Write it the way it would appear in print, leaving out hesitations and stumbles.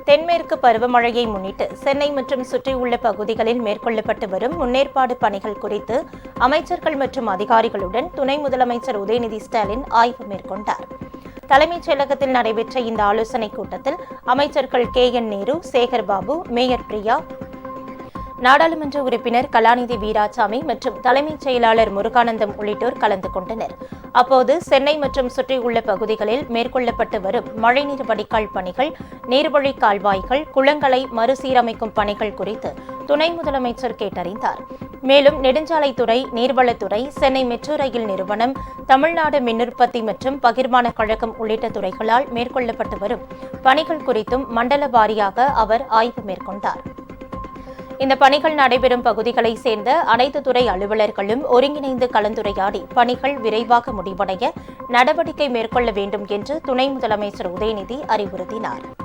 தென்மேற்கு பருவமழையை முன்னிட்டு சென்னை மற்றும் சுற்றியுள்ள பகுதிகளில் மேற்கொள்ளப்பட்டு வரும் முன்னேற்பாடு பணிகள் குறித்து அமைச்சர்கள் மற்றும் அதிகாரிகளுடன் துணை முதலமைச்சர் உதயநிதி ஸ்டாலின் ஆய்வு மேற்கொண்டார். தலைமைச் செயலகத்தில் நடைபெற்ற இந்த ஆலோசனைக் கூட்டத்தில் அமைச்சர்கள் KN நேரு, சேகர்பாபு, மேயர் பிரியா, நாடாளுமன்ற உறுப்பினர் கலாநிதி வீராசாமி மற்றும் தலைமைச் செயலாளர் முருகானந்தம் உள்ளிட்டோர் கலந்து கொண்டனர். அப்போது சென்னை மற்றும் சுற்றியுள்ள பகுதிகளில் மேற்கொள்ளப்பட்டு வரும் மழைநீர் வடிகால் பணிகள், நீர்வழி கால்வாய்கள், குளங்களை மறுசீரமைக்கும் பணிகள் குறித்து துணை முதலமைச்சர் கேட்டறிந்தார். மேலும் நெடுஞ்சாலைத்துறை, நீர்வளத்துறை, சென்னை மெட்ரோ ரயில் நிறுவனம், தமிழ்நாடு மின்னுற்பத்தி மற்றும் பகிர்மான கழகம் உள்ளிட்ட துறைகளால் மேற்கொள்ளப்பட்டு வரும் பணிகள் குறித்தும் மண்டல வாரியாக அவர் ஆய்வு மேற்கொண்டார். இந்த பணிகள் நடைபெறும் பகுதிகளை சேர்ந்த அனைத்து துறை அலுவலர்களும் ஒருங்கிணைந்து கலந்துரையாடி பணிகள் விரைவாக முடிவடைய நடவடிக்கை மேற்கொள்ள வேண்டும் என்று துணை முதலமைச்சர் உதயநிதி அறிவுறுத்தினார்.